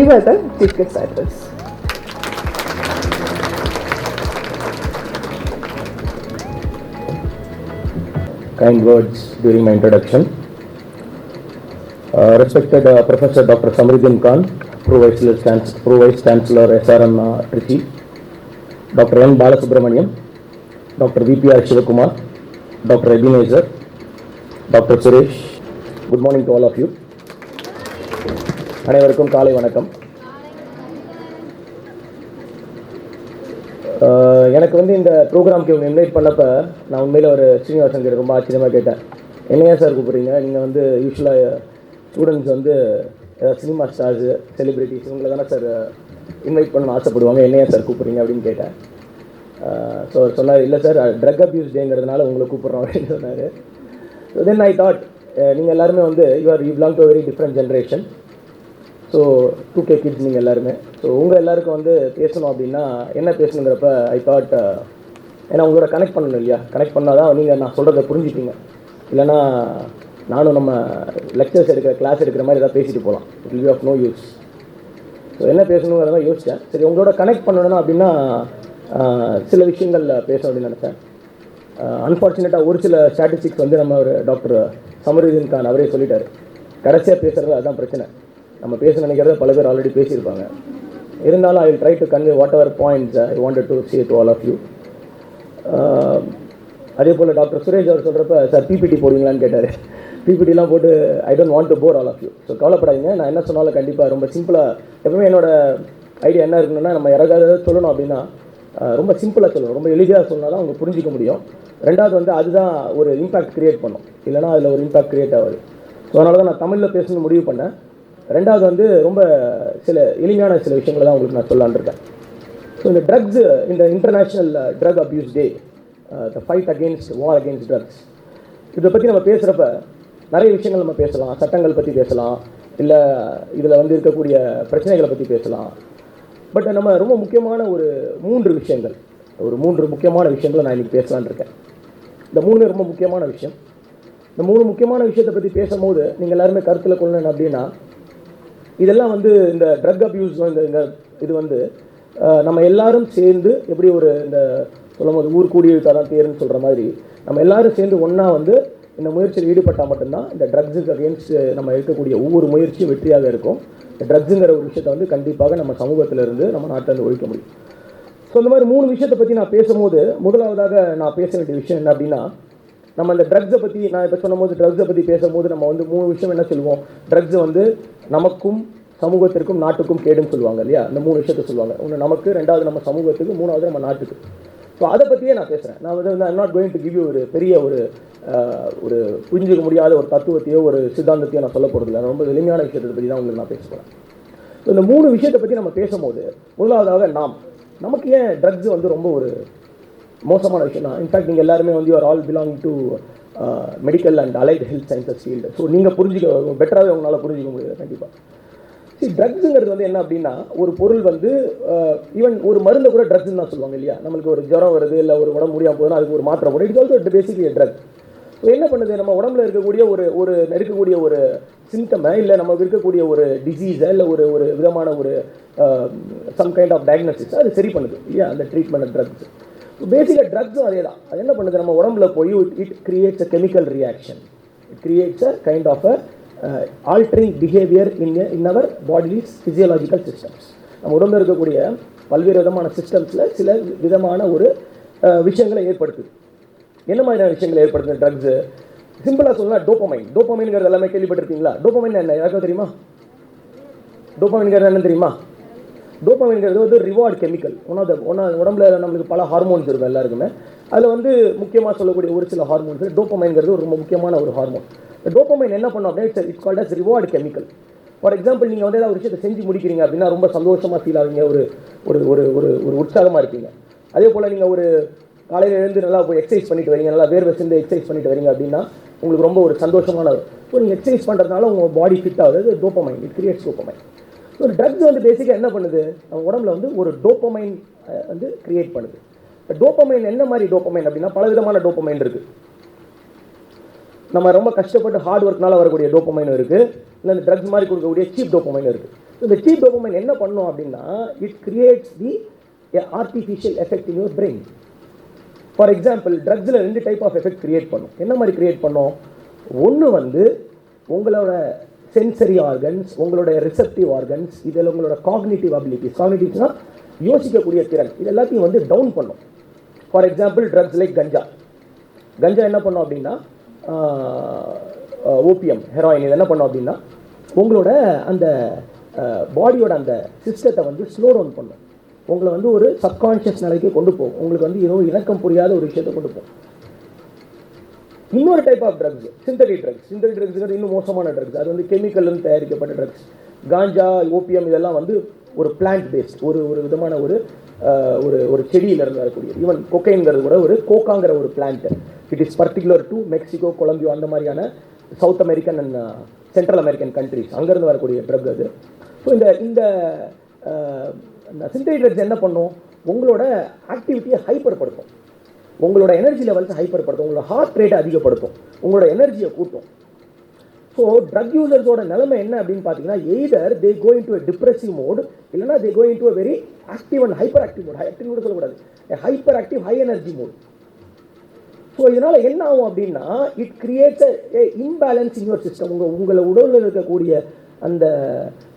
invite the chief guest address. Kind words during my introduction. Respected Professor Dr. Samaruddin Khan, Pro-Vice Chancellor SRM Trichy, Dr. N. Balasubramaniam, Dr. VPR Shivakumar, Dr. Ebenezer, Dr. Suresh. Good morning to all of you. அனைவருக்கும் காலை வணக்கம். எனக்கு வந்து இந்த ப்ரோக்ராம்க்கு இவங்க invite பண்ணப்போ நான் உண்மையில் ஒரு ஸ்ரீனிவாசன் கிட்ட ரொம்ப ஆச்சரியமாக கேட்டேன். என்னையா சார் கூப்பிட்றீங்க, நீங்கள் வந்து யூஸ்வலாக ஸ்டூடெண்ட்ஸ் வந்து சினிமா ஸ்டார்ஸு செலிப்ரிட்டிஸ் இவங்களை தானே சார் இன்வைட் பண்ணணும்னு ஆசைப்படுவாங்க, என்னையா சார் கூப்பிட்றீங்க அப்படின்னு கேட்டேன். ஸோ சொன்னார், இல்லை சார் ட்ரக் அப்யூஸ் டேங்கிறதுனால உங்களை கூப்பிட்றோம் அப்படின்னு சொன்னார். ஸோ தென் ஐ தாட், நீங்கள் எல்லாருமே வந்து you belong to very different generation. So 2K kids நீங்கள் எல்லாருமே. ஸோ உங்கள் எல்லாருக்கும் வந்து பேசணும் அப்படின்னா என்ன பேசணுங்கிறப்ப ஐ தாட், ஏன்னா உங்களோட கனெக்ட் பண்ணணும் இல்லையா, கனெக்ட் பண்ணால் தான் நீங்கள் நான் சொல்கிறத புரிஞ்சுப்பீங்க. இல்லைனா நானும் நம்ம லெக்சர்ஸ் கிளாஸ் எடுக்கிற மாதிரி எதாவது பேசிட்டு போகலாம். It will be of no use. So என்ன பேசணுங்கிறத யோசித்தேன். சரி, உங்களோட கனெக்ட் பண்ணணும் அப்படின்னா சில விஷயங்கள் பேசணும் அப்படின்னு நினச்சேன். அன்ஃபார்ச்சுனேட்டாக ஒரு சில ஸ்டாட்டிஸ்டிக்ஸ் வந்து நம்ம ஒரு டாக்டர் சமருதீன் கான் அவரே சொல்லிட்டார். கடைசியாக பேசுகிறது அதுதான் பிரச்சனை. நம்ம பேச நினைக்கிறத பல பேர் ஆல்ரெடி பேசியிருப்பாங்க. இருந்தாலும் I will try to convey whatever points I wanted to say to all of you. அதே போல் டாக்டர் சுரேஷ் அவர் சொல்கிறப்ப, சார் பிபிடி போடுவீங்களான்னு கேட்டார். பிபிடிலாம் போட்டு I don't want to bore all of you. So கவலைப்படாதீங்க, நான் என்ன சொன்னாலும் கண்டிப்பாக ரொம்ப சிம்பிளாக, எப்பவுமே என்னோட ஐடியா என்ன இருக்குன்னா, நம்ம யாராவது சொல்லணும் அப்படின்னா ரொம்ப சிம்பிளாக சொல்லணும், ரொம்ப எளிதாக சொன்னால் தான் அவங்க புரிஞ்சிக்க முடியும். ரெண்டாவது வந்து அதுதான் ஒரு இம்பாக்ட் க்ரியேட் பண்ணும், இல்லைனா அதில் ஒரு இம்பாக்ட் க்ரியேட் ஆகுது. ஸோ அதனால தான் நான் தமிழில் பேசணும்னு முடிவு பண்ணேன். ரெண்டாவது வந்து ரொம்ப சில எளிமையான சில விஷயங்களை தான் உங்களுக்கு நான் சொல்லலான்னு இருக்கேன். ஸோ இந்த ட்ரக்ஸு, இந்த international drug abuse day, the fight against war against drugs, இதை பற்றி நம்ம பேசுகிறப்ப நிறைய விஷயங்கள் நம்ம பேசலாம். சட்டங்கள் பற்றி பேசலாம், இல்லை இதில் வந்து இருக்கக்கூடிய பிரச்சனைகளை பற்றி பேசலாம். பட் நம்ம ரொம்ப முக்கியமான ஒரு மூன்று முக்கியமான விஷயங்களை நான் இன்றைக்கி பேசலான்னு இருக்கேன். இந்த மூணுமே ரொம்ப முக்கியமான விஷயம். இந்த மூணு முக்கியமான விஷயத்தை பற்றி பேசும்போது நீங்கள் எல்லாருமே கருத்தில் கொள்ளணும் அப்படின்னா, இதெல்லாம் வந்து இந்த ட்ரக் அப்யூஸ் இந்த இது வந்து நம்ம எல்லாரும் சேர்ந்து எப்படி ஒரு இந்த சொல்லும்போது ஊர் கூடியிருக்காதான் தேர்ன்னு சொல்கிற மாதிரி நம்ம எல்லாரும் சேர்ந்து ஒன்றா வந்து இந்த முயற்சியில் ஈடுபட்டால் மட்டும்தான் இந்த ட்ரக்ஸுக்கு அகேன்ஸ்ட் நம்ம இருக்கக்கூடிய ஒவ்வொரு முயற்சியும் வெற்றியாக இருக்கும். இந்த ட்ரக்ஸுங்கிற ஒரு விஷயத்தை வந்து கண்டிப்பாக நம்ம சமூகத்திலிருந்து நம்ம நாட்டிலேருந்து ஒழிக்க முடியும். ஸோ இந்த மாதிரி மூணு விஷயத்தை பற்றி நான் பேசும்போது முதலாவதாக நான் பேச வேண்டிய விஷயம் என்ன அப்படின்னா, நம்ம இந்த ட்ரக்ஸை பற்றி நான் இப்போ சொன்னபோது ட்ரக்ஸை பற்றி பேசும்போது நம்ம வந்து மூணு விஷயம் என்ன சொல்லுவோம், ட்ரக்ஸ் வந்து நமக்கும் சமூகத்திற்கும் நாட்டுக்கும் கேடுன்னு சொல்லுவாங்க இல்லையா. இந்த மூணு விஷயத்தை சொல்லுவாங்க. ஒன்று நமக்கு, ரெண்டாவது நம்ம சமூகத்துக்கு, மூணாவது நம்ம நாட்டுக்கு. ஸோ அதை பற்றியே நான் பேசுகிறேன். நான் வந்து I'm not going to give you ஒரு பெரிய ஒரு புரிஞ்சிக்க முடியாத ஒரு தத்துவத்தையோ ஒரு சித்தாந்தத்தையோ நான் சொல்ல போகிறதில்ல. ரொம்ப எளிமையான விஷயத்தை பற்றி தான் உங்களுக்கு நான் பேச போகிறேன். ஸோ இந்த மூணு விஷயத்தை பற்றி நம்ம பேசும்போது முதலாவதாக நமக்கு ஏன் ட்ரக்ஸ் வந்து ரொம்ப ஒரு மோசமான விஷயம் தான். இன்ஃபேக்ட் நீங்கள் எல்லாருமே வந்து you are all belong to medical and allied health sciences field. So நீங்கள் புரிஞ்சிக்க பெட்டராகவே உங்களால் புரிஞ்சிக்க முடியாது கண்டிப்பாக. சரி, ட்ரக்ஸுங்கிறது வந்து என்ன அப்படின்னா, ஒரு பொருள் வந்து ஈவன் ஒரு மருந்தை கூட ட்ரக்ஸ்ன்னு தான் சொல்லுவாங்க இல்லையா. நம்மளுக்கு ஒரு ஜுரம் வருது, இல்லை ஒரு உடம்பு முடியாமல் போதுன்னா அதுக்கு ஒரு மாத்திரை போடும். It's also basically drug. So என்ன பண்ணுது, நம்ம உடம்புல இருக்கக்கூடிய இருக்கக்கூடிய ஒரு சிம்டமை, இல்லை நமக்கு இருக்கக்கூடிய ஒரு டிசீஸை, இல்லை ஒரு விதமான ஒரு சம் கைண்ட் ஆஃப் டயக்னோசிஸ் அது சரி பண்ணுது இல்லையா, அந்த ட்ரீட்மெண்ட் ட்ரக்ஸ். பேசிக்காக ட்ரக்ஸும் அதே தான். அது என்ன பண்ணுது, நம்ம உடம்புல போய் it creates a chemical reaction, it creates a kind of altering behavior in our body's physiological systems. நம்ம உடம்புல இருக்கக்கூடிய பல்வேறு விதமான சிஸ்டம்ஸில் சில விதமான ஒரு விஷயங்களை ஏற்படுத்துது. என்ன மாதிரியான விஷயங்களை ஏற்படுத்துது ட்ரக்ஸு? சிம்பிளாக சொல்லலாம், டோப்பமைன்ங்கிறது எல்லாமே கேள்விப்பட்டிருக்கீங்களா? டோப்பமைன் என்ன யாருக்கும் தெரியுமா? டோப்பமைன்ங்கிறது என்ன தெரியுமா? டோப்பமைன்ங்கிறது வந்து ரிவார்டு கெமிக்கல். உடம்புல நம்மளுக்கு பல ஹார்மோன்ஸ் இருக்கும் எல்லாருக்குமே. அதில் வந்து முக்கியமாக சொல்லக்கூடிய ஒரு சில ஹார்மோன்ஸ், டோப்பமைன்ங்கிறது ஒரு ரொம்ப முக்கியமான ஒரு ஹார்மோன். டோப்பமைன் என்ன பண்ணும் அப்படின்னா, it's called as reward chemical. For example, நீங்கள் வந்து ஏதாவது ஒரு விஷயத்தை செஞ்சு முடிக்கிறீங்க அப்படின்னா ரொம்ப சந்தோஷமாக ஃபீல் ஆகுங்க, ஒரு ஒரு ஒரு ஒரு உற்சாகமாக இருப்பீங்க. அதே போல் நீங்கள் ஒரு காலையில் எழுந்து நல்லா போய் எக்ஸசைஸ் பண்ணிட்டு வரீங்க, நல்லா வேர்வை செஞ்சு எக்ஸசைஸ் பண்ணிட்டு வரீங்க அப்படின்னா உங்களுக்கு ரொம்ப ஒரு சந்தோஷமான. ஸோ நீங்கள் எக்ஸசைஸ் பண்ணுறதுனால உங்கள் பாடி ஃபிட் ஆகுது, dopamine, it creates dopamine. So ஒரு ட்ரக்ஸ் வந்து பேசிக்காக என்ன பண்ணுது, நம்ம உடம்புல வந்து ஒரு டோப்பமைன் வந்து கிரியேட் பண்ணுது. டோப்பமைன் என்ன மாதிரி டோப்பமைன் அப்படின்னா, பல விதமான டோப்பமைன் இருக்குது. நம்ம ரொம்ப கஷ்டப்பட்டு ஹார்ட் ஒர்க்னால வரக்கூடிய டோப்பமைன் இருக்குது, இல்லை இந்த ட்ரக்ஸ் மாதிரி கொடுக்கக்கூடிய சீப் டோப்பமைன் இருக்குது. இந்த சீப் டோப்பமைன் என்ன பண்ணும் அப்படின்னா, it creates the artificial effect in your brain. For example, ட்ரக்ஸில் 2 டைப் ஆஃப் எஃபெக்ட் கிரியேட் பண்ணும். என்ன மாதிரி கிரியேட் பண்ணும்? ஒன்று வந்து உங்களோட சென்சரி ஆர்கன்ஸ், உங்களுடைய ரிசப்டிவ் ஆர்கன்ஸ், இதில் உங்களோட காக்னிட்டிவ் அபிலிட்டிஸ், காக்னிட்டிவ்ஸ்னால் யோசிக்கக்கூடிய திறன், இது எல்லாத்தையும் வந்து டவுன் பண்ணும். ஃபார் எக்ஸாம்பிள், ட்ரக்ஸ் லைக் கஞ்சா. கஞ்சா என்ன பண்ணும் அப்படின்னா, ஓபியம், ஹெராயின், இது என்ன பண்ணும் அப்படின்னா உங்களோட அந்த பாடியோட அந்த சிஸ்டத்தை வந்து ஸ்லோ டவுன் பண்ணும். உங்களை வந்து ஒரு சப்கான்ஷியஸ் நிலைக்கு கொண்டு போகும். உங்களுக்கு வந்து ஏதோ இணக்கம் புரியாத ஒரு விஷயத்தை கொண்டு போகும். இன்னொரு type of drugs synthetic drugs. Synthetic drugs இன்னும் மோசமான ட்ரக்ஸ். அது வந்து கெமிக்கல்னு தயாரிக்கப்பட்ட ட்ரக்ஸ். காஞ்சா, ஓபியம் இதெல்லாம் வந்து ஒரு பிளான்ட் பேஸ்ட், ஒரு ஒரு விதமான ஒரு ஒரு செடியிலிருந்து வரக்கூடிய. ஈவன் கொக்கைன்கிறது கூட ஒரு கோக்காங்கிற ஒரு plant. It is particular to Mexico, Colombia, அந்த மாதிரியான South American and Central American countries, அங்கேருந்து வரக்கூடிய ட்ரக் அது. ஸோ இந்த சிந்தடிக் ட்ரக்ஸ் என்ன பண்ணும்? உங்களோட ஆக்டிவிட்டியை ஹைப்பர்படுத்தும், உங்களோட எனர்ஜி லெவல்ஸ் ஹைப்பர்படுத்தும், உங்களோட ஹார்ட் ரேட்டை அதிகப்படுத்தும், உங்களோட எனர்ஜியை கூட்டும். ஸோ ட்ரக் யூசர்ஸோட நிலைமை என்ன அப்படின்னு பார்த்தீங்கன்னா, either they go into a depressive mode, இல்லைனா they go into a very active and hyper active mode. Active கூட சொல்லக்கூடாது, hyper active high energy mode. So இதனால் என்ன ஆகும் அப்படின்னா, it creates a imbalance in your system. உங்களை உடலில் இருக்கக்கூடிய அந்த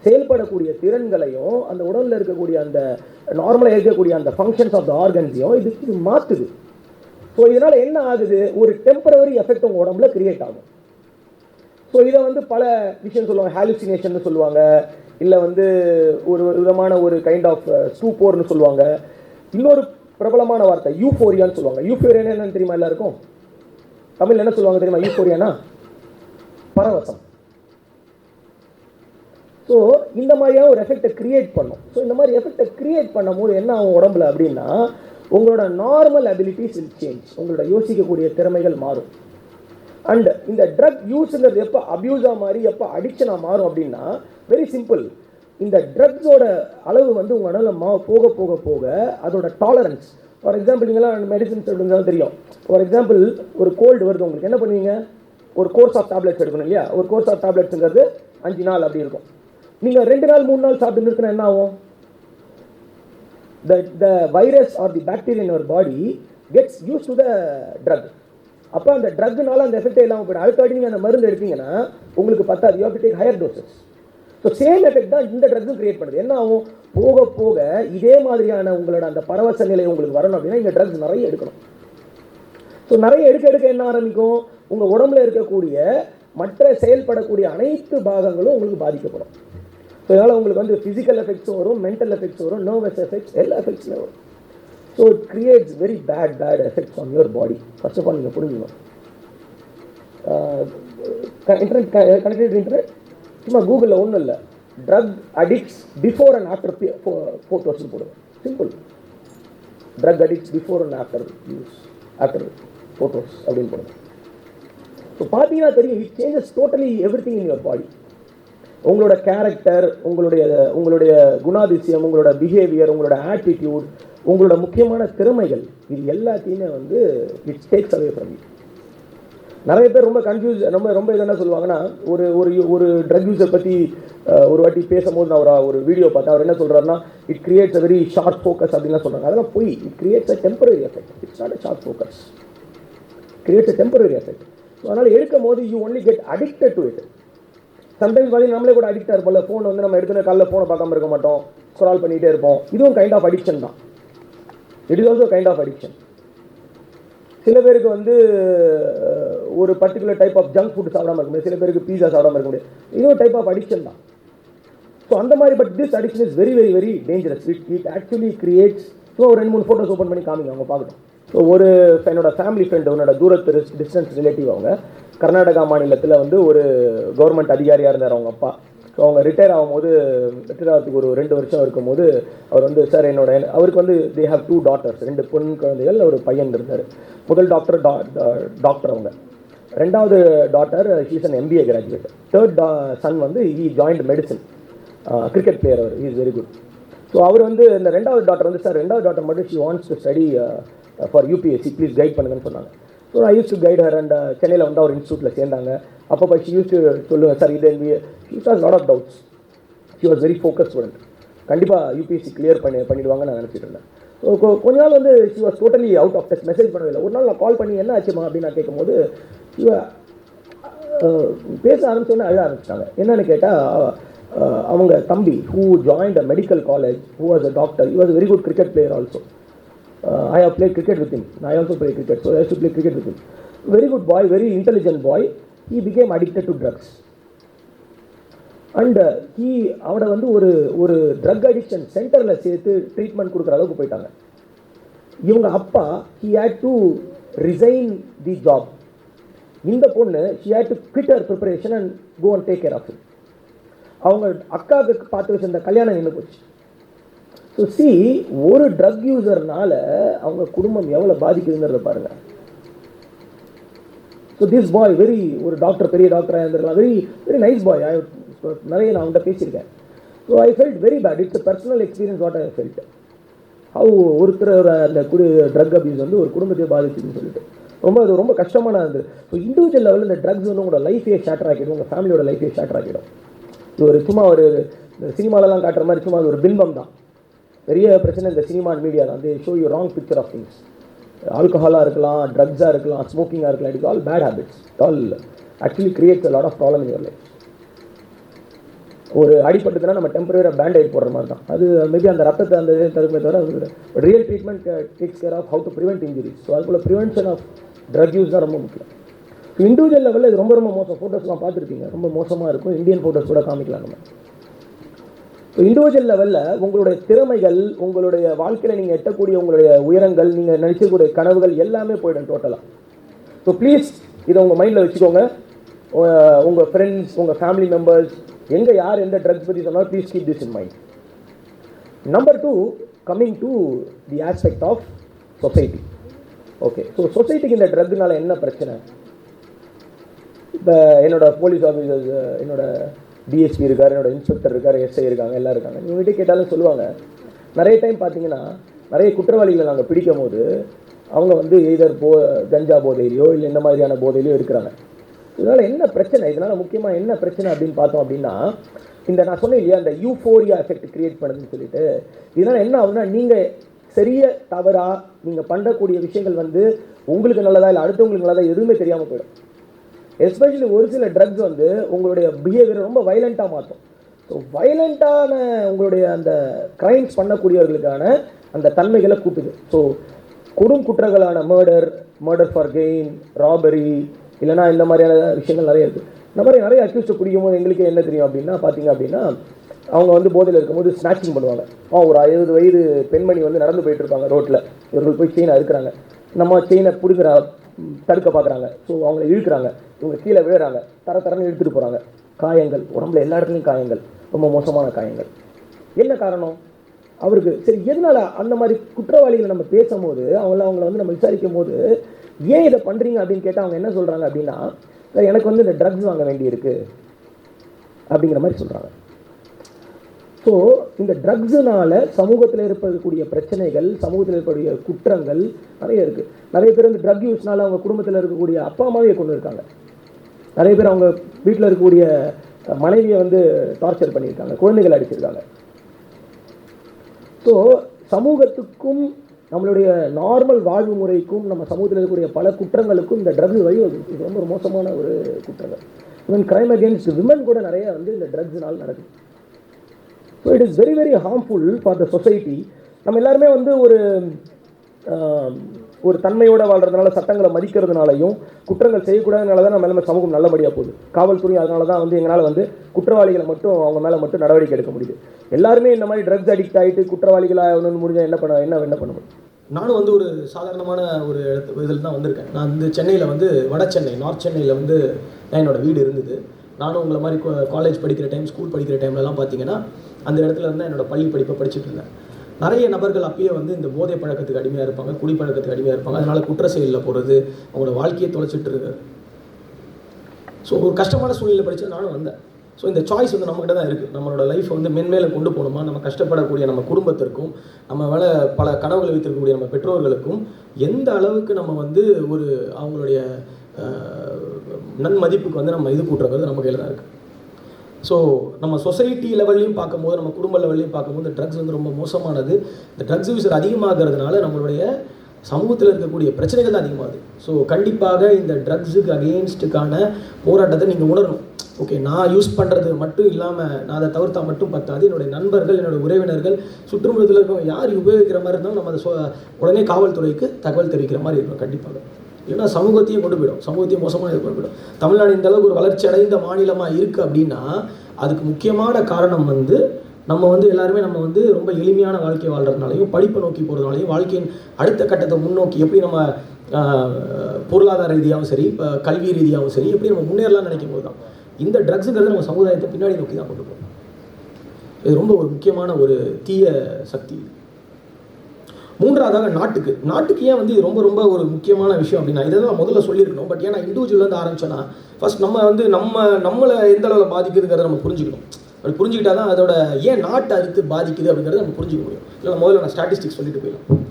செயல்படக்கூடிய திறன்களையும், அந்த உடலில் இருக்கக்கூடிய அந்த நார்மலாக இருக்கக்கூடிய அந்த ஃபங்க்ஷன்ஸ் ஆஃப் த ஆர்கன்ஸையும் இது மாற்றுது. ஸோ இதனால் என்ன ஆகுது? ஒரு டெம்பரவரி எஃபெக்ட் உங்கள் உடம்புல கிரியேட் ஆகும். ஸோ இதை வந்து பல விஷயம் சொல்லுவாங்க, ஹாலுசினேஷன் சொல்லுவாங்க, இல்லை வந்து ஒரு விதமான ஒரு கைண்ட் ஆஃப் ஸ்டூப்போர்னு சொல்லுவாங்க. இன்னொரு பிரபலமான வார்த்தை யூஃபோரியான்னு சொல்லுவாங்க. யூஃபோரியானா என்னன்னு தெரியுமா எல்லாருக்கும்? தமிழ் என்ன சொல்லுவாங்க தெரியுமா? யூஃபோரியானா பரவசம். ஸோ இந்த மாதிரியான ஒரு எஃபெக்டை கிரியேட் பண்ணும். ஸோ இந்த மாதிரி எஃபெக்டை கிரியேட் பண்ணும்போது என்ன ஆகும் உடம்புல அப்படின்னா, உங்களோட நார்மல் அபிலிட்டிஸ் வில் சேஞ்ச். உங்களோட யோசிக்கக்கூடிய திறமைகள் மாறும். அண்ட் இந்த ட்ரக் யூஸுங்கிறது எப்போ அப்யூஸாக மாறி எப்போ அடிக்ஷனாக மாறும் அப்படின்னா, வெரி சிம்பிள். இந்த ட்ரக்ஸோட அளவு வந்து உங்கள் உடலில் போக போக போக அதோட டாலரன்ஸ். ஃபார் எக்ஸாம்பிள், நீங்களாம் மெடிசன்ஸ் எடுத்துருந்தாலும் தெரியும். ஃபார் எக்ஸாம்பிள், ஒரு கோல்டு வருது உங்களுக்கு, என்ன பண்ணுவீங்க? ஒரு கோர்ஸ் ஆஃப் டேப்லெட்ஸ் எடுக்கணும் இல்லையா? ஒரு கோர்ஸ் ஆஃப் டேப்லெட்ஸுங்கிறது 5 நாள் அப்படி இருக்கும். நீங்கள் 2 நாள் 3 நாள் சாப்பிட்டு இருக்குன்னா என்ன ஆகும்? the virus or the bacteria in your body gets used to the drug. அப்போ அந்த ட்ரக்னால அந்த எஃபெக்டே இல்லாமல் போய்டும். அடுத்த நீங்கள் அந்த மருந்து எடுத்தீங்கன்னா உங்களுக்கு பத்தாது. You have to take higher doses. So same effect தான் இந்த ட்ரக்ஸும் கிரியேட் பண்ணுது. என்ன ஆகும்? போக போக இதே மாதிரியான உங்களோட அந்த பரவச நிலை உங்களுக்கு வரணும் அப்படின்னா இந்த ட்ரக்ஸ் நிறைய எடுக்கணும். ஸோ நிறைய எடுக்க என்ன ஆரம்பிக்கும்? உங்கள் உடம்புல இருக்கக்கூடிய மற்ற செயல்படக்கூடிய அனைத்து பாகங்களும் உங்களுக்கு பாதிக்கப்படும். ஸோ இதனால் உங்களுக்கு வந்து ஃபிசிக்கல் எஃபெக்ட்ஸும் வரும், மென்டல் எஃபெக்ட்ஸ் வரும், நர்வஸ் எஃபெக்ட்ஸ், எல்லா எஃபெக்ட்ஸுமே வரும். So it creates very bad effects on your body. First of all நீங்கள் புரிஞ்சுக்கணும். இன்டர்நெட் கனெக்டட் சும்மா கூகுளில் ஒன்றும் இல்லை, drug addicts before and after ஃபோட்டோஸ்னு போடுவேன். Simple, drug addicts before and after use, after photos அப்படின்னு போடுவேன். ஸோ பார்த்தீங்கன்னா தெரியும், it changes totally everything in your body. உங்களோட கேரக்டர், உங்களுடைய குணாதிசயம், உங்களோட பிஹேவியர், உங்களோட ஆட்டிடியூட், உங்களோட முக்கியமான திறமைகள், இது எல்லாத்தையுமே வந்து it takes away from you. நிறைய பேர் ரொம்ப கன்ஃபியூஸ், ரொம்ப இது என்ன சொல்லுவாங்கன்னா, ஒரு ட்ரக் யூஸர் பற்றி ஒரு வாட்டி பேசும்போது நான் ஒரு வீடியோ பார்த்தேன். அவர் என்ன சொல்கிறாருன்னா, it creates a very short focus அப்படின்லாம் சொல்கிறாங்க. அதெல்லாம் போய், it creates a temporary effect. It's not a short focus, creates a temporary effect. So அதனால் எடுக்கும் போது you only get addicted to it. Sometimes பார்த்தீங்கன்னா நம்மளே கூட அடிக்டாக இருப்போம்ல. ஃபோன் வந்து நம்ம எடுத்துன காலைல ஃபோனை பார்க்காம இருக்க மாட்டோம், ஸ்க்ரால் பண்ணிகிட்டே இருப்போம். இதுவும் கைண்ட் ஆஃப் அடிக்ஷன் தான். It is also kind of addiction. சில பேருக்கு வந்து ஒரு particular type of junk food சாப்பிடாம இருக்க முடியாது, சில பேருக்கு பீஸா சாப்பிடாம இருக்க முடியாது. இதுவும் டைப் ஆஃப் அடிக்ஷன் தான். ஸோ அந்த மாதிரி, but this addiction is very very very dangerous. It actually creates. So ஒரு 2-3 ஃபோட்டோஸ் ஓப்பன் பண்ணி காமிங்க, அவங்க பார்க்கணும். ஸோ ஒரு என்னோட ஃபேமிலி ஃப்ரெண்டு, உன்னோட தூரத்து டிஸ்டன்ஸ் ரிலேட்டிவ், அவங்க கர்நாடகா மாநிலத்தில் வந்து ஒரு கவர்மெண்ட் அதிகாரியாக இருந்தார் அவங்க அப்பா. ஸோ அவங்க ரிட்டையர் ஆகிறதுக்கு ஒரு 2 வருஷம் இருக்கும்போது அவர் வந்து, சார் அவருக்கு வந்து தே ஹேவ் 2 daughters, 2 பெண் குழந்தைகள், ஒரு பையன் இருந்தார். முதல் டாக்டர் அவங்க. 2வது daughter she's an MBA graduate. 3rd son வந்து he joined medicine, cricket player. அவர் இஸ் வெரி குட். ஸோ அவர் வந்து இந்த 2வது டாட்டர் வந்து, சார் 2வது டாட்டர் மட்டும் she wants to study for UPSC, please guide பண்ணுங்கன்னு சொன்னாங்க. So I use to guide her. And சென்னையில் வந்து அவர் இன்ஸ்டியூட்டில் சேர்ந்தாங்க. அப்போ ஷி யூஸ் டு சொல்லுவேன் சார் இது she has lot of doubts. She was very focus student. கண்டிப்பாக யூபிஎஸ்சி கிளியர் பண்ணிடுவாங்கன்னு நான் நினச்சிட்டு இருந்தேன். ஸோ கொஞ்ச நாள் வந்து she was totally out of touch, message பண்ணவில்லை. ஒரு நாள் நான் கால் பண்ணி என்ன ஆச்சுமா அப்படின்னு நான் கேட்கும்போது பேச ஆரம்பிச்சோன்னே அழ ஆரம்பிச்சிட்டாங்க. என்னன்னு கேட்டால் அவங்க தம்பி who joined a medical college, who was a doctor, he was a very good cricket player also. I have played cricket with him. I also play cricket, so I used to play cricket with him. Very good boy, very intelligent boy. He became addicted to drugs. And அவனை வந்து ஒரு drug addiction சென்டரில் சேர்த்து treatment கொடுக்குற அளவுக்கு போயிட்டாங்க. இவங்க அப்பா he had to resign the job. இந்த பொண்ணு she had to quit her preparation and go and take care of him. அவங்க அக்காவுக்கு பார்த்து வச்சிருந்த கல்யாணம் நின்று போச்சு. ஸோ சி, ஒரு ட்ரக் யூசர்னால அவங்க குடும்பம் எவ்வளோ பாதிக்குதுங்கிறத பாருங்கள். ஸோ திஸ் பாய் ஒரு டாக்டர், பெரிய டாக்டராக இருந்திருக்கலாம், வெரி நைஸ் பாய். நிறைய நான் அவங்கள்ட்ட பேசியிருக்கேன். So I felt very bad. It's a personal experience what I felt. How ஒருத்தர் அந்த ட்ரக் அபியூஸ் வந்து ஒரு குடும்பத்தை பாதிச்சுன்னு சொல்லிட்டு அது ரொம்ப கஷ்டமான இருந்தது. ஸோ இண்டிவிஜுவல் லெவலில் இந்த ட்ரக்ஸ் வந்து உங்களோட லைஃபையே ஷேட்டர் ஆக்கிடும், உங்கள் ஃபேமிலியோட லைஃபையே ஷேட்டர் ஆக்கிடும். இது சும்மா சினிமாலலாம் காட்டுற மாதிரி சும்மா அது ஒரு பிம்பம் தான். பெரிய பிரச்சனை இந்த சினிமா அண்ட் மீடியா தான். They show you wrong picture of things. ஆல்கஹாலாக இருக்கலாம், ட்ரக்ஸாக இருக்கலாம், ஸ்மோக்கிங்காக இருக்கலாம். It's all bad habits. It all actually creates a lot of problem in your life. ஒரு அடிப்பட்டதுன்னா நம்ம டெம்பரரியாக பேண்டேட் போடுற மாதிரி தான். அது மேபி அந்த ரத்தத்தை அந்த தடுப்பே தவிர real treatment takes care of how to prevent injuries. So அதுபோல் ப்ரிவென்ஷன் ஆஃப் ட்ரக் யூஸ் தான் ரொம்ப முக்கியம். இண்டிவிஜுவல் லெவலில் இது ரொம்ப மோசம். ஃபோட்டோஸ்லாம் பார்த்துருக்கீங்க, ரொம்ப மோசமாக இருக்கும். இந்தியன் ஃபோட்டோஸ் கூட காமிக்கலாம் நம்ம. ஸோ இண்டிவிஜுவல் லெவலில் உங்களுடைய திறமைகள், உங்களுடைய வாழ்க்கையில் நீங்கள் எட்டக்கூடிய உங்களுடைய உயரங்கள், நீங்கள் நினைச்சக்கூடிய கனவுகள் எல்லாமே போயிடும் டோட்டலாக. ஸோ ப்ளீஸ் இதை உங்கள் மைண்டில் வச்சுக்கோங்க. உங்கள் ஃப்ரெண்ட்ஸ், உங்கள் ஃபேமிலி மெம்பர்ஸ், எங்கே யார் எந்த ட்ரக்ஸ் பற்றி சொன்னாலும் please keep this in mind. Number 2, coming to the aspect of society. Okay, so சொசைட்டிக்கு இந்த ட்ரக்னால என்ன பிரச்சனை? இப்போ என்னோட போலீஸ் ஆஃபீஸர்ஸ், என்னோட டிஎஸ்பி இருக்கார், என்னோட இன்ஸ்பெக்டர் இருக்கார், எஸ்ஐ இருக்காங்க, எல்லாம் இருக்காங்க. இவங்ககிட்ட கேட்டாலும் சொல்லுவாங்க, நிறைய டைம் பார்த்தீங்கன்னா நிறைய குற்றவாளிகளை நாங்கள் பிடிக்கும் போது அவங்க வந்து எய்தர் கஞ்சா போதையிலையோ இல்லை இந்த மாதிரியான போதையிலையோ இருக்கிறாங்க. இதனால் என்ன பிரச்சனை? இதனால் முக்கியமாக என்ன பிரச்சனை அப்படின்னு பார்த்தோம் அப்படின்னா, இந்த நான் சொன்னேன் இல்லையா, அந்த யூஃபோரியா எஃபெக்ட் கிரியேட் பண்ணுதுன்னு சொல்லிட்டு, இதனால் என்ன ஆகுதுன்னா, நீங்கள் சரிய தவறா நீங்கள் பண்ணக்கூடிய விஷயங்கள் வந்து உங்களுக்கு நல்லதா இல்லை அடுத்தவங்களுக்கு நல்லதா எதுவுமே தெரியாமல் போயிடும். எஸ்பெஷலி ஒரு சில ட்ரக்ஸ் வந்து உங்களுடைய பிஹேவியரை ரொம்ப வைலண்ட்டாக மாற்றும். ஸோ வைலண்ட்டான உங்களுடைய அந்த க்ரைம்ஸ் பண்ணக்கூடியவர்களுக்கான அந்த தன்மைகளை கூட்டுது. ஸோ குற்றங்களான மர்டர் ஃபார் கெயின், ராபரி, இல்லைனா இந்த மாதிரியான விஷயங்கள் நிறைய இருக்குது. இந்த மாதிரி நிறைய அக்யூஸ்ட்டை பிடிக்கும் போது எங்களுக்கு என்ன தெரியும் அப்படின்னா, பார்த்தீங்க அப்படின்னா அவங்க வந்து போதையில் இருக்கும்போது ஸ்நாச்சிங் பண்ணுவாங்க. ஒரு 60 வயது பெண்மணி வந்து நடந்து போயிட்டு இருப்பாங்க ரோட்டில். இவர்கள் போய் செயினை அறுக்கிறாங்க. நம்ம செயினை பிடிக்கிற தடுக்க பார்க்குறாங்க. ஸோ அவங்கள இழுக்கிறாங்க. இவங்க கீழே விழுறாங்க. தரன்னு இழுத்துட்டு போகிறாங்க. காயங்கள், உடம்புல எல்லா இடத்துலையும் காயங்கள், ரொம்ப மோசமான காயங்கள். என்ன காரணம்? அவருக்கு சரி எதனால் அந்த மாதிரி குற்றவாளிகளை நம்ம பேசும்போது அவங்கள வந்து நம்ம விசாரிக்கும் போது ஏன் இதை பண்ணுறீங்க அப்படின்னு கேட்டால் அவங்க என்ன சொல்கிறாங்க அப்படின்னா, எனக்கு வந்து இந்த ட்ரக்ஸ் வாங்க வேண்டியிருக்கு அப்படிங்கிற மாதிரி சொல்கிறாங்க. ஸோ இந்த ட்ரக்ஸுனால சமூகத்தில் ஏற்படக்கூடிய பிரச்சனைகள், சமூகத்தில் ஏற்படக்கூடிய குற்றங்கள் நிறைய இருக்குது. நிறைய பேர் வந்து ட்ரக் யூஸ்னால அவங்க குடும்பத்தில் இருக்கக்கூடிய அப்பா அம்மாவே கொண்டு இருக்காங்க. நிறைய பேர் அவங்க வீட்டில் இருக்கக்கூடிய மனைவியை வந்து டார்ச்சர் பண்ணியிருக்காங்க, குழந்தைகள் அடிச்சிருக்காங்க. ஸோ சமூகத்துக்கும் நம்மளுடைய நார்மல் வாழ்வு முறைக்கும் நம்ம சமூகத்தில் இருக்கக்கூடிய பல குற்றங்களுக்கும் இந்த ட்ரக்ஸ் வழிவகுது. இது ரொம்ப ஒரு மோசமான ஒரு குற்றங்கள். ஈவன் கிரைம் அகேன்ஸ்ட் விமன் கூட நிறைய வந்து இந்த ட்ரக்ஸ்னால் நடக்குது. So it is very very harmful for the society. நம்ம எல்லாருமே வந்து ஒரு தன்மையோடு வாழ்கிறதுனால, சட்டங்களை மதிக்கிறதுனாலையும் குற்றங்கள் செய்யக்கூடாதுனால தான் நம்ம எல்லாமே சமூகம் நல்லபடியாக போகுது. காவல்துறை அதனால தான் வந்து எங்களால் வந்து குற்றவாளிகளை மட்டும் அவங்க மேலே மட்டும் நடவடிக்கை எடுக்க முடியுது. எல்லாருமே இந்த மாதிரி ட்ரக்ஸ் அடிக்ட் ஆகிட்டு குற்றவாளிகளாக ஒன்று முடிஞ்சால் என்ன பண்ண முடியும்? நானும் வந்து ஒரு சாதாரணமான ஒரு இதில் தான் வந்திருக்கேன். நான் வந்து சென்னையில் வந்து வட சென்னை, நார்த் சென்னையில் வந்து என்னோடய வீடு இருந்தது. நானும் உங்களை மாதிரி காலேஜ் படிக்கிற டைம், ஸ்கூல் படிக்கிற டைம்லலாம் பார்த்தீங்கன்னா அந்த இடத்துல இருந்து என்னோடய பள்ளி படிப்பை படிச்சுட்டு இருந்தேன். நிறைய நபர்கள் அப்பயே வந்து இந்த போதை பழக்கத்துக்கு அடிமையாக இருப்பாங்க, குடிப்பழக்கத்துக்கு அடிமையாக இருப்பாங்க. அதனால் குற்ற செயலில் போகிறது, அவங்களோட வாழ்க்கையை தொலைச்சிட்டு இருக்கு. ஸோ ஒரு கஷ்டமான சூழ்நிலை படித்து நானும் வந்தேன். ஸோ இந்த சாய்ஸ் வந்து நம்மகிட்ட தான் இருக்குது. நம்மளோட லைஃப்பை வந்து மென்மேலே கொண்டு போகணுமா, நம்ம கஷ்டப்படக்கூடிய நம்ம குடும்பத்திற்கும், நம்ம மேலே பல கனவுகளை வைத்திருக்கக்கூடிய நம்ம பெற்றோர்களுக்கும் எந்த அளவுக்கு நம்ம வந்து ஒரு அவங்களுடைய நன்மதிப்புக்கு வந்து நம்ம இது கூட்டுறது நம்ம கையில் தான் இருக்குது. ஸோ நம்ம சொசைட்டி லெவல்லையும் பார்க்கும்போது, நம்ம குடும்ப லெவல்லையும் பார்க்கும்போது இந்த ட்ரக்ஸ் வந்து ரொம்ப மோசமானது. இந்த ட்ரக்ஸ் யூஸ் அதிகமாகிறதுனால நம்மளுடைய சமூகத்தில் இருக்கக்கூடிய பிரச்சனைகள் தான் அதிகமாகுது. ஸோ கண்டிப்பாக இந்த ட்ரக்ஸுக்கு அகெயின்ஸ்டுக்கான போராட்டத்தை நீங்கள் உணரணும். ஓகே, நான் யூஸ் பண்ணுறது மட்டும் இல்லாமல் நான் அதை தவிர்த்தா மட்டும் பத்தாது, என்னுடைய நண்பர்கள், என்னுடைய உறவினர்கள், சுற்றுமுறத்தில் இருக்கவங்க யார் உபயோகிக்கிற மாதிரி இருந்தாலும் நம்ம அதை உடனே காவல்துறைக்கு தகவல் தெரிவிக்கிற மாதிரி இருக்கணும் கண்டிப்பாக. இல்லைன்னா சமூகத்தையும் கொண்டு போயிடும், சமூகத்தையும் மோசமாக இது கொண்டு போயிடும். தமிழ்நாடு இந்த அளவுக்கு ஒரு வளர்ச்சி அடைந்த மாநிலமாக இருக்குது அப்படின்னா அதுக்கு முக்கியமான காரணம் வந்து நம்ம வந்து எல்லாருமே நம்ம வந்து ரொம்ப எளிமையான வாழ்க்கை வாழ்கிறதுனாலையும், படிப்பை நோக்கி போகிறதுனாலையும், வாழ்க்கையின் அடுத்த கட்டத்தை முன்னோக்கி எப்படி நம்ம பொருளாதார ரீதியாகவும் சரி, இப்போ கல்வி ரீதியாகவும் சரி, எப்படி நம்ம முன்னேறலாம்னு நினைக்கும் போது தான் இந்த ட்ரக்ஸுங்கிறது நம்ம சமுதாயத்தை பின்னாடி நோக்கி தான் கொண்டு போகும். இது ரொம்ப ஒரு முக்கியமான ஒரு தீய சக்தி. மூன்றாவதாக நாட்டுக்கு ஏன் வந்து ரொம்ப ரொம்ப ஒரு முக்கியமான விஷயம் அப்படின்னா, இதை தான் முதல்ல சொல்லியிருக்கணும். பட் ஏன்னா இண்டிவிஜுவல்லேருந்து ஆரம்பிச்சோன்னா ஃபர்ஸ்ட் நம்ம வந்து நம்மளை எந்த அளவில் பாதிக்குதுங்கிறத நம்ம புரிஞ்சுக்கணும். அப்படி புரிஞ்சுக்கிட்டா தான் அதோட ஏன் நாட்டை அடுத்து பாதிக்குது அப்படிங்கிறத நம்ம புரிஞ்சுக்க முடியும். இல்லை முதல்ல நான் ஸ்டாட்டிஸ்டிக்ஸ் சொல்லிட்டு போயிடலாம்.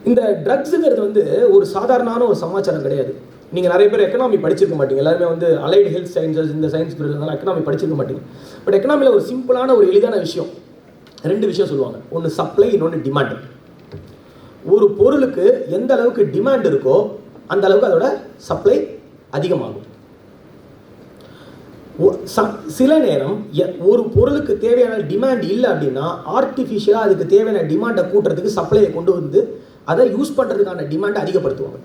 இந்த ட்ரக்ஸுங்கிறது வந்து ஒரு சாதாரணமான ஒரு சமாச்சாரம் கிடையாது. நீங்கள் நிறைய பேர் எக்கனாமி படிச்சிருக்க மாட்டீங்க. எல்லாருமே வந்து அலைடு ஹெல்த் சயின்சஸ் இந்த சயின்ஸ் பீரியட்லாம் எக்கனாமி படிச்சிருக்க மாட்டீங்க. பட் எக்கனாமியில் ஒரு சிம்பிளான ஒரு எளிதான விஷயம், 2 விஷயம் சொல்லுவாங்க. ஒன்று சப்ளை, இன்னொன்று டிமாண்ட். ஒரு பொருளுக்கு எந்த அளவுக்கு டிமாண்ட் இருக்கோ அந்த அளவுக்கு அதோட சப்ளை அதிகமாகும். சில நேரம் ஒரு பொருளுக்கு தேவையான டிமாண்ட் இல்லை அப்படின்னா ஆர்டிஃபிஷியலாக அதுக்கு தேவையான டிமாண்டை கூட்டுறதுக்கு சப்ளையை கொண்டு வந்து அதை யூஸ் பண்ணுறதுக்கான டிமாண்டை அதிகப்படுத்துவாங்க.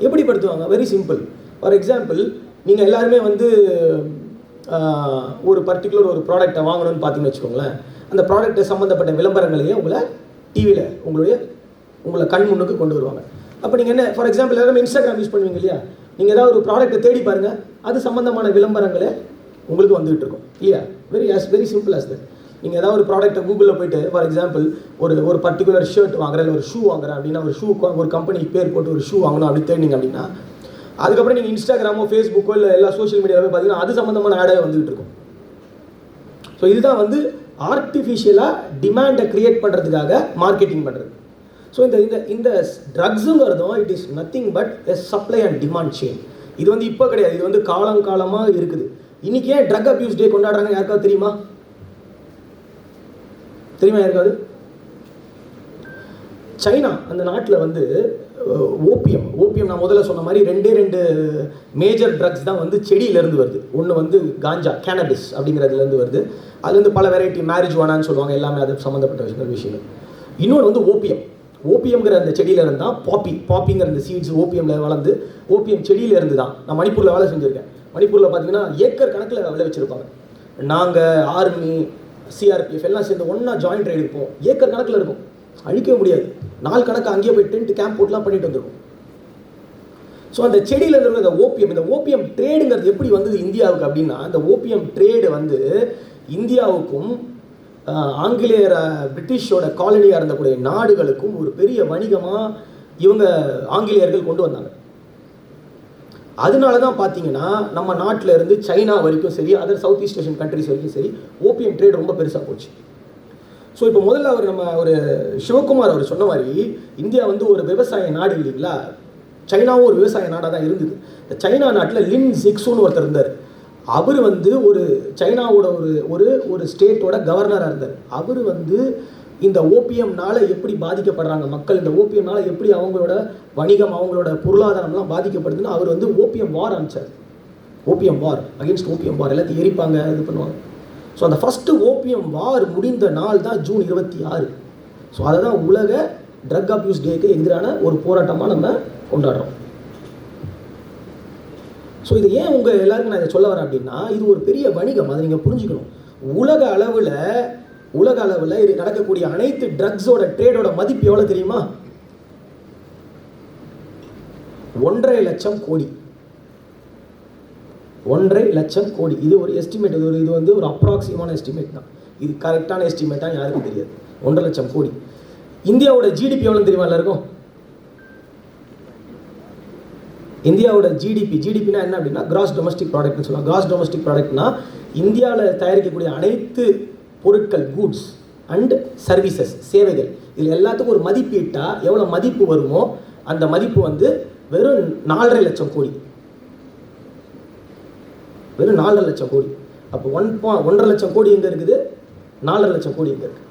எப்படி படுத்துவாங்க? Very simple. ஃபார் எக்ஸாம்பிள், நீங்கள் எல்லாருமே வந்து ஒரு பர்டிகுலர் ஒரு ப்ராடக்டை வாங்கணும்னு பார்த்தீங்கன்னு வச்சுக்கோங்களேன். அந்த ப்ராடக்ட்டை சம்மந்தப்பட்ட விளம்பரங்களையே உங்களை டிவியில் உங்களை கண் முன்னுக்கு கொண்டு வருவாங்க. அப்போ நீங்கள் என்ன, ஃபார் எக்ஸாம்பிள் எல்லாருமே இன்ஸ்டாகிராம் யூஸ் பண்ணுவீங்க இல்லையா? நீங்கள் ஏதாவது ஒரு ப்ராடக்ட்டை தேடி பாருங்கள், அது சம்மந்தமான விளம்பரங்களே உங்களுக்கு வந்துகிட்டு இருக்கும் இல்லையா? Very simple as that. நீங்கள் ஏதாவது ஒரு ப்ராடக்ட்டை கூகுளில் போய்ட்டு ஃபார் எக்ஸாம்பிள் ஒரு பர்டிகுலர் ஷர்ட் வாங்குறேன், இல்லை ஒரு ஷூ வாங்குறேன் அப்படின்னா, ஒரு கம்பெனி பேர் போட்டு ஒரு ஷூ வாங்கணும் அப்படி தேடிங்க அப்படின்னா, அதுக்கப்புறம் நீங்கள் இன்ஸ்டாகிராமோ ஃபேஸ்புக்கோ இல்லை எல்லா சோஷியல் மீடியாவே பார்த்தீங்கன்னா அது சம்மந்தமான ஆடாக வந்துகிட்டு இருக்கும். ஸோ இதுதான் வந்து ஆர்டிஃபிஷியலாக டிமாண்டை க்ரியேட் பண்ணுறதுக்காக மார்க்கெட்டிங் பண்ணுறது. ஸோ இந்த ட்ரக்ஸுங்கிறதும் it is nothing but a supply and demand chain. இது வந்து இப்போ கிடையாது, இது வந்து காலங்காலமாக இருக்குது. இன்றைக்கி ஏன் ட்ரக் அப்யூஸ் டே கொண்டாடுறாங்க யாருக்காவது தெரியுமா? யாருக்காவது? சைனா அந்த நாட்டில் வந்து ஓபியம் நான் முதல்ல சொன்ன மாதிரி 2 மேஜர் ட்ரக்ஸ் தான் வந்து செடியிலேருந்து வருது. ஒன்று வந்து காஞ்சா, கேனபிஸ் அப்படிங்கிறதுலேருந்து வருது. அது வந்து பல வெரைட்டி மேரிஜுவானான்னு சொல்லுவாங்க, எல்லாமே அது சம்மந்தப்பட்ட விஷயங்கள். இன்னொன்று வந்து ஓபியம்ங்கிற அந்த செடியிலேருந்து தான் பாப்பிங்கிற அந்த சீட்ஸ் ஓபியமில் வளர்ந்து, ஓபியம் செடியிலேருந்து தான். நான் மணிப்பூரில் வேலை செஞ்சுருக்கேன். மணிப்பூரில் பார்த்தீங்கன்னா ஏக்கர் கணக்கில் விளைவிச்சிருப்பாங்க. நாங்கள் ஆர்மி, சிஆர்பிஎஃப் எல்லாம் சேர்ந்து ஒன்றா ஜாயிண்ட் ரைடு இருப்போம். ஏக்கர் கணக்கில் இருக்கும், அழிக்கவே முடியாது. நாள் கணக்கு அங்கேயே போய் டென்ட் கேம்ப் போட்டுலாம் பண்ணிட்டு வந்துருக்கும். ஸோ அந்த செடியில் இருக்கிற இந்த ஓபியம் ட்ரேடுங்கிறது எப்படி வந்தது இந்தியாவுக்கு அப்படின்னா, இந்த ஓபியம் ட்ரேடு வந்து இந்தியாவுக்கும் ஆங்கிலேயர் பிரிட்டிஷோட காலனியாக இருந்தக்கூடிய நாடுகளுக்கும் ஒரு பெரிய வணிகமாக இவங்க ஆங்கிலேயர்கள் கொண்டு வந்தாங்க. அதனால தான் பார்த்தீங்கன்னா நம்ம நாட்டில் இருந்து சைனா வரைக்கும் சரி, other South East Asian countries வரைக்கும் சரி, ஓபியம் ட்ரேட் ரொம்ப பெருசாக போச்சு. ஸோ இப்போ முதல்ல நம்ம சிவகுமார் அவர் சொன்ன மாதிரி இந்தியா வந்து ஒரு விவசாய நாடு இல்லைங்களா? சைனாவும் ஒரு விவசாய நாடாக தான் இருந்தது. இந்த சைனா நாட்டில் லின் ஜிக்ஸுன்னு ஒருத்தர் இருந்தார். அவர் வந்து ஒரு சைனாவோட ஒரு ஸ்டேட்டோட கவர்னராக இருந்தார். அவர் வந்து இந்த ஓபியம்னால எப்படி பாதிக்கப்படுறாங்க மக்கள், இந்த ஓபியம்னால எப்படி அவங்களோட வணிகம், அவங்களோட பொருளாதாரம்லாம் பாதிக்கப்படுதுன்னு அவர் வந்து ஓபியம் வார் ஆரம்பித்தார். ஓபியம் வார், அகெயின்ஸ்ட் ஓபியம் வார், எல்லாத்தையும் எரிப்பாங்க, இது பண்ணுவாங்க. ஸோ அந்த ஃபஸ்ட்டு ஓபியம் வார் முடிந்த நாள் தான் ஜூன் 26. ஸோ அதை தான் உலக ட்ரக் அப்யூஸ் டேக்கு எதிரான ஒரு போராட்டமாக நம்ம கொண்டாடுறோம். ஸோ இது ஏன் உங்கள் எல்லாருக்கும் நான் இதை சொல்ல வரேன் அப்படின்னா, இது ஒரு பெரிய வணிகம், அதை நீங்கள் புரிஞ்சுக்கணும். உலக அளவில் இது நடக்கக்கூடிய அனைத்து ட்ரக்ஸோட ட்ரேடோட மதிப்பு எவ்வளோ தெரியுமா? 1.5 லட்சம் கோடி. 1.5 லட்சம் கோடி. இது ஒரு எஸ்டிமேட், இது வந்து ஒரு அப்ராக்சிமான எஸ்டிமேட் தான். இது கரெக்டான எஸ்டிமேட்டாக யாருக்கும் தெரியாது. 1.5 லட்சம் கோடி. இந்தியாவோட ஜிடிபி எவ்வளோ தெரியுமா எல்லாருக்கும்? இந்தியாவோட ஜிடிபினா என்ன அப்படின்னா கிராஸ் டொமஸ்டிக் ப்ராடக்ட்னு சொல்லுவாங்க. கிராஸ் டொமஸ்டிக் ப்ராடக்ட்னா இந்தியாவில் தயாரிக்கக்கூடிய அனைத்து பொருட்கள், கூட்ஸ் அண்ட் சர்வீசஸ், சேவைகள், இதில் எல்லாத்துக்கும் ஒரு மதிப்பீட்டா எவ்வளோ மதிப்பு வருமோ அந்த மதிப்பு வந்து வெறும் 4.5 லட்சம் கோடி. வெறும் 4.5 லட்சம் கோடி. அப்போ 1.5 லட்சம் கோடி எங்கே இருக்குது, 4.5 லட்சம் கோடி எங்கே இருக்குது.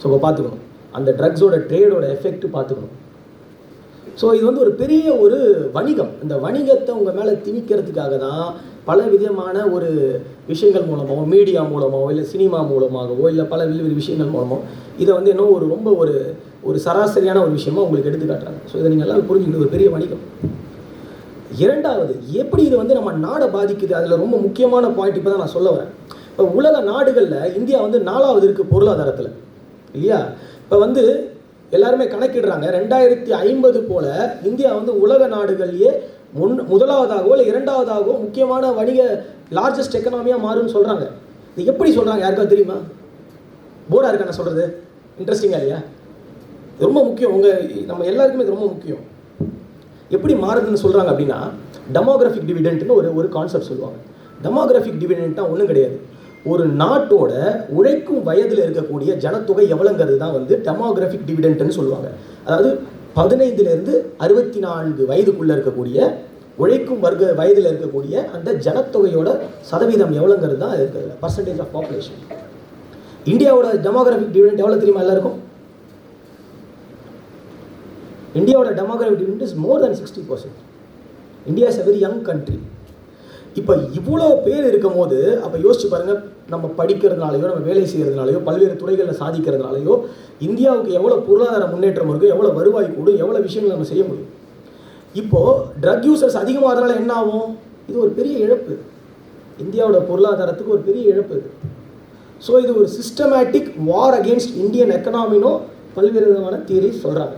ஸோ இப்போ பார்த்துக்கணும் அந்த ட்ரக்ஸோட ட்ரேடோட எஃபெக்ட் பார்த்துக்கணும். ஸோ இது வந்து ஒரு பெரிய ஒரு வணிகம். இந்த வணிகத்தை உங்கள் மேலே திணிக்கிறதுக்காக தான் பல விதமான ஒரு விஷயங்கள் மூலமாகவோ, மீடியா மூலமாகவோ, இல்லை சினிமா மூலமாகவோ, இல்லை பல விஷயங்கள் மூலமோ இதை வந்து இன்னும் ரொம்ப ஒரு சராசரியான ஒரு விஷயமா உங்களுக்கு எடுத்து காட்டுறாங்க. ஸோ இதை நீங்கள் எல்லாம் புரிஞ்சுக்கிட்டு ஒரு பெரிய வணிகம். இரண்டாவது, எப்படி இது வந்து நம்ம நாடை பாதிக்குது, அதில் ரொம்ப முக்கியமான பாயிண்ட் இப்போ தான் நான் சொல்ல வரேன். இப்போ உலக நாடுகளில் இந்தியா வந்து 4வது இருக்குது பொருளாதாரத்தில், இல்லையா? இப்போ வந்து எல்லாருமே கணக்கிடுறாங்க 2050 போல் இந்தியா வந்து உலக நாடுகள்லேயே முதலாவதாகவோ இல்லை 2வதாகவோ முக்கியமான வணிக லார்ஜஸ்ட் எக்கனாமியாக மாறும்னு சொல்கிறாங்க. இது எப்படி சொல்கிறாங்க யாருக்காவது தெரியுமா? போர்டாக இருக்கா நான் சொல்கிறது? இன்ட்ரெஸ்டிங்காக இல்லையா? ரொம்ப முக்கியம், நம்ம எல்லாருக்குமே இது ரொம்ப முக்கியம். எப்படி மாறுதுன்னு சொல்கிறாங்க அப்படின்னா, டெமோகிராஃபிக் டிவிடெண்ட்னு ஒரு கான்செப்ட் சொல்லுவாங்க. டெமோகிராஃபிக் டிவிடெண்ட்னா ஒன்றும் கிடையாது, ஒரு நாட்டோட உழைக்கும் வயதில் இருக்கக்கூடிய ஜனத்தொகை எவ்வளோங்கிறது தான் வந்து டெமோகிராஃபிக் டிவிடெண்ட்னு சொல்லுவாங்க. அதாவது 15லேருந்து 64 வயதுக்குள்ளே இருக்கக்கூடிய உழைக்கும் வயதில் இருக்கக்கூடிய அந்த ஜனத்தொகையோட சதவீதம் எவ்வளோங்கிறது தான் இருக்குது, பர்சன்டேஜ் ஆஃப் பாப்புலேஷன். இந்தியாவோட டெமோகிராஃபிக் டிவிடெண்ட் எவ்வளோ தெரியுமா எல்லாருக்கும்? இந்தியாவோட demographic dividend is more then 60%. India is a very young country. இப்போ இவ்வளோ பேர் இருக்கும் போது அப்போ யோசிச்சு பாருங்கள், நம்ம படிக்கிறதுனாலையோ, நம்ம வேலை செய்கிறதுனாலையோ, பல்வேறு துறைகளில் சாதிக்கிறதுனாலையோ இந்தியாவுக்கு எவ்வளோ பொருளாதார முன்னேற்றம் இருக்கும், எவ்வளோ வருவாய் கூடும், எவ்வளோ விஷயங்கள் நம்ம செய்ய முடியும். இப்போது ட்ரக் யூசர்ஸ் அதிகமாகிறதுனால என்ன ஆகும்? இது ஒரு பெரிய இழப்பு, இந்தியாவோட பொருளாதாரத்துக்கு ஒரு பெரிய இழப்பு இது. ஸோ இது ஒரு சிஸ்டமேட்டிக் வார் அகெயின்ஸ்ட் இந்தியன் எக்கனாமினோ பல்வேறு விதமான தியரி சொல்கிறாங்க.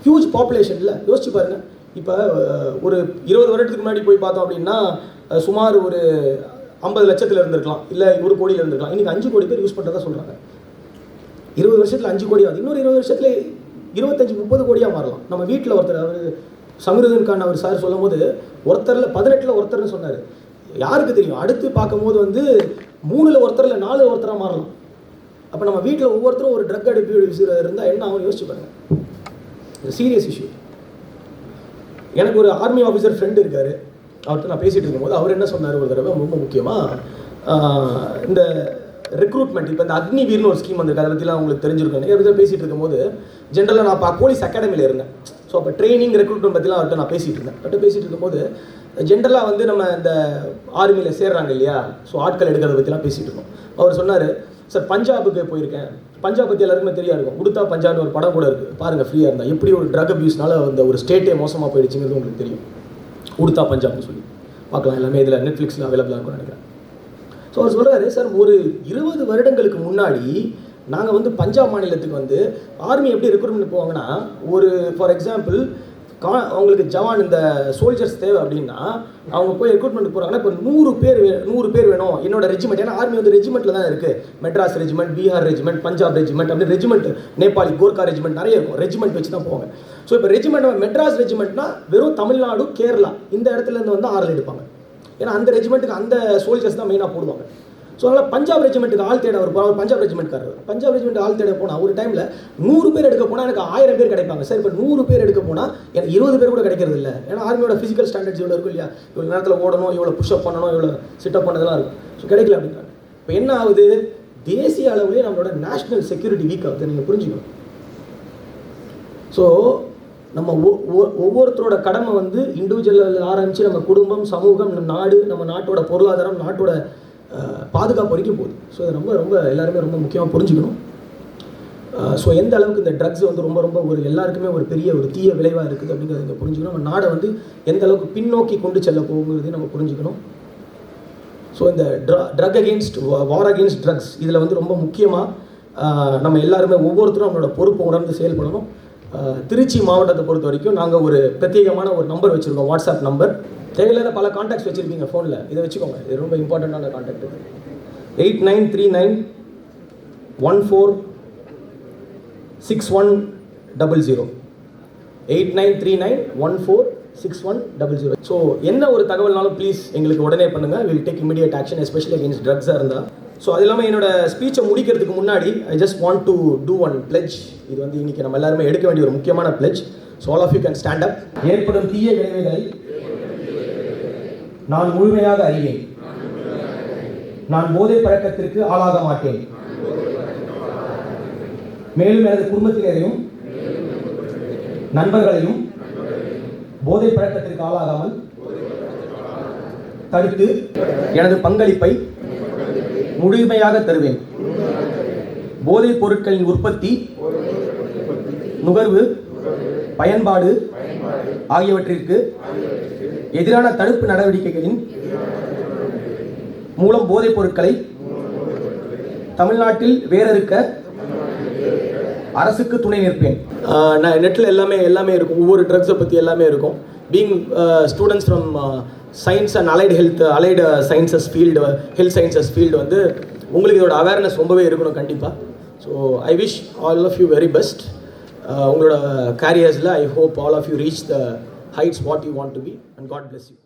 ஹியூஜ் பாப்புலேஷன் இல்லை, யோசிச்சு பாருங்கள். இப்போ ஒரு 20 வருடத்துக்கு முன்னாடி போய் பார்த்தோம் அப்படின்னா சுமார் ஒரு 50 லட்சத்தில் இருந்திருக்கலாம், இல்லை 1 கோடியில் இருந்திருக்கலாம். இன்றைக்கி 5 கோடி பேர் யூஸ் பண்ணுறதா சொல்கிறாங்க. 20 வருஷத்தில் 5 கோடி ஆகுது. இன்னொரு 20 வருஷத்தில் 25-30 கோடியாக மாறலாம். நம்ம வீட்டில் ஒருத்தர், அவர் சமிருதன் கான் அவர் சார் சொல்லும் போது ஒருத்தரில் 18ல் ஒருத்தர்னு சொன்னார். யாருக்கு தெரியும், அடுத்து பார்க்கும்போது வந்து 3ல் ஒருத்தர் இல்லை 4 ஒருத்தராக மாறலாம். அப்போ நம்ம வீட்டில் ஒவ்வொருத்தரும் ஒரு ட்ரக் அடிக்ட் இருந்தால் என்ன ஆகும் யோசிச்சு பாருங்கள். Serious issue. எனக்கு ஒரு ஆர்மி ஆஃபீஸர் ஃப்ரெண்டு இருக்கார், அவர்கிட்ட நான் பேசிகிட்டு இருக்கும்போது அவர் என்ன சொன்னார் ஒரு தடவை, ரொம்ப முக்கியமாக இந்த ரெக்ரூட்மெண்ட், இப்போ இந்த அக்னிவீர்னு ஒரு ஸ்கீம் வந்திருக்கு, அதை பற்றிலாம் உங்களுக்கு தெரிஞ்சிருக்கும். நிறைய பேர் பேசிகிட்டு இருக்கும்போது ஜென்ரலாக நான் இப்போ போலீஸ் அகாடமியில் இருந்தேன். ஸோ அப்போ ட்ரைனிங் ரெக்ரூட்மெண்ட் பற்றிலாம் அவர்கிட்ட நான் பேசிகிட்டு இருந்தேன். அவர்கிட்ட பேசிகிட்டு இருக்கும்போது ஜென்ரலாக வந்து நம்ம இந்த ஆர்மியில் சேர்றாங்க இல்லையா, ஸோ ஆட்கள் எடுக்கிறத பற்றிலாம் பேசிகிட்டு இருக்கோம். அவர் சொன்னார், சார் பஞ்சாபுக்கு போயிருக்கேன், பஞ்சாப் பற்றி எல்லாருக்குமே தெரியா இருக்கும், உடுத்தா பஞ்சாப்னு ஒரு படம் கூட இருக்குது பாருங்கள், ஃப்ரீயாக இருந்தால் எப்படி ஒரு ட்ரக் அபியூஸ்னால அந்த ஒரு ஸ்டேட்டே மோசமாக போயிடுச்சுங்கிறது உங்களுக்கு தெரியும். உடுத்தா பஞ்சாப்னு சொல்லி பார்க்கலாம், எல்லாமே இதில் நெட்ஃப்ளிக்ஸில் அவைலபிளாக இருக்கும்னு நினைக்கிறேன். ஸோ அவர் சொல்கிறாரு, சார் ஒரு 20 வருடங்களுக்கு முன்னாடி நாங்கள் வந்து பஞ்சாப் மாநிலத்துக்கு வந்து ஆர்மி எப்படி ரெக்ரூட்மெண்ட் போவாங்கன்னா, ஒரு ஃபார் எக்ஸாம்பிள் அவங்களுக்கு ஜவான் இந்த சோல்ஜர்ஸ் தேவை அப்படின்னா அவங்க போய் ரெக்ரூட்மெண்ட் போகிறாங்கன்னா, இப்போ 100 பேர் வேணும் என்னோட ரெஜிமெண்ட். ஏன்னா ஆர்மி வந்து ரெஜிமெண்ட்டில் தான் இருக்குது, Madras regiment, Bihar regiment, Punjab regiment, அப்படி ரெஜிமெண்ட், நேபாளி கோர்க்கா ரெஜிமெண்ட் நிறைய இருக்கும், ரெஜிமெண்ட் வச்சு தான் போவாங்க. ஸோ இப்போ ரெஜிமெண்ட் மெட்ராஸ் ரெஜிமெண்ட்னா வெறும் தமிழ்நாடு, கேரளா இந்த இடத்துலேருந்து வந்து ஆள் எடுப்பாங்க. ஏன்னா அந்த ரெஜிமெண்ட்டுக்கு அந்த சோல்ஜர்ஸ் தான் மெயினாக போடுவாங்க. ஸோ அதனால் பஞ்சாப் ரெஜிமெண்ட்டுக்கு ஆள் தேட அவர் பஞ்சாப் ரெஜிமெண்ட்காரர், பஞ்சாப் ரெஜிமெண்ட் ஆள் தேட போனால் ஒரு டைமில் 100 பேர் எடுக்க போனால் எனக்கு 1000 பேர் கிடைப்பாங்க. சார் இப்போ 100 பேர் எடுக்க போனால் எனக்கு 20 பேர் கூட கிடைக்கிறது இல்லை. ஏன்னா ஆர்மியோட ஃபிசிக்கல் ஸ்டாண்டர்ட்ஸ் இவ்வளோ இருக்கும் இல்லையா, இவ்வளோ நேரத்தில் ஓடணும், இவ்வளோ புஷ்அப் பண்ணணும், இவ்வளோ சிட்டப் பண்ணதெல்லாம் இருக்கும். ஸோ கிடைக்கல அப்படின்றாங்க. இப்போ என்ன ஆகுது, தேசிய அளவுலேயே நம்மளோட நேஷனல் செக்யூரிட்டி வீக் ஆகுது, நீங்கள் புரிஞ்சுக்கணும். ஸோ நம்ம ஒவ்வொருத்தரோட கடமை வந்து இண்டிவிஜுவல் ஆரம்பித்து நம்ம குடும்பம், சமூகம், நாடு, நம்ம நாட்டோட பொருளாதாரம், நாட்டோட பாதுகாப்பு வரைக்கும் போகுது. ஸோ இதை ரொம்ப எல்லாருமே ரொம்ப முக்கியமாக புரிஞ்சுக்கணும். ஸோ எந்த அளவுக்கு இந்த ட்ரக்ஸ் வந்து ரொம்ப ஒரு எல்லாருக்குமே ஒரு பெரிய ஒரு தீய விளைவாக இருக்குது அப்படிங்கிறத இங்கே புரிஞ்சுக்கணும். நம்ம நாடை வந்து எந்த அளவுக்கு பின்னோக்கி கொண்டு செல்ல போகுங்கிறதையும் நம்ம புரிஞ்சுக்கணும். ஸோ இந்த drug against war against drugs இதில் வந்து ரொம்ப முக்கியமாக நம்ம எல்லாருமே ஒவ்வொருத்தரும் நம்மளோட பொறுப்பை உணர்ந்து செயல்படணும். திருச்சி மாவட்டத்தை பொறுத்த வரைக்கும் நாங்கள் ஒரு பிரத்யேகமான ஒரு நம்பர் வச்சுருக்கோம், வாட்ஸ்அப் நம்பர். தேவையில்லாத பல கான்டாக்ட்ஸ் வச்சுருப்பீங்க ஃபோனில், இதை வச்சுக்கோங்க, இது ரொம்ப இம்பார்ட்டண்ட்டான கான்டாக்ட். 8939146100 8939146100 6100. ஸோ என்ன ஒரு தகவல்னாலும் ப்ளீஸ் எங்களுக்கு உடனே பண்ணுங்கள். Will take immediate action, especially against ட்ரக்ஸாக இருந்தால். ஸோ அது இல்லாமல் என்னோட ஸ்பீச்சை முடிக்கிறதுக்கு முன்னாடி I just want to do one pledge. இது வந்து இன்றைக்கி நம்ம எல்லாருமே எடுக்க வேண்டிய ஒரு முக்கியமான pledge. So all of you can stand up. ஏற்படும் தீய விளைவுகளை நான் முழுமையாக அறிவேன். நான் போதை பழக்கத்திற்கு ஆளாக மாட்டேன். மேலும் எனது குடும்பத்தினரையும் நண்பர்களையும் போதை பழக்கத்திற்கு ஆளாகாமல் தடுத்து எனது பங்களிப்பை முழுமையாக தருவேன். போதைப் பொருட்களின் உற்பத்தி, நுகர்வு, பயன்பாடு ஆகியவற்றிற்கு எதிரான தடுப்பு நடவடிக்கைகளின் மூலம் போதைப் பொருட்களை தமிழ்நாட்டில் வேறறுக்க அரசுக்கு துணை நிற்பேன். நான் நெட்டில் எல்லாமே இருக்கும். ஒவ்வொரு ட்ரக்ஸை பற்றி எல்லாமே இருக்கும். Being students from science and allied sciences field, health sciences field வந்து உங்களுக்கு இதோட அவேர்னஸ் ரொம்பவே இருக்கணும் கண்டிப்பாக. So I wish all of you very best. உங்களோட கேரியர்ஸில் I hope all of you reach the heights what you want to be, and God bless you.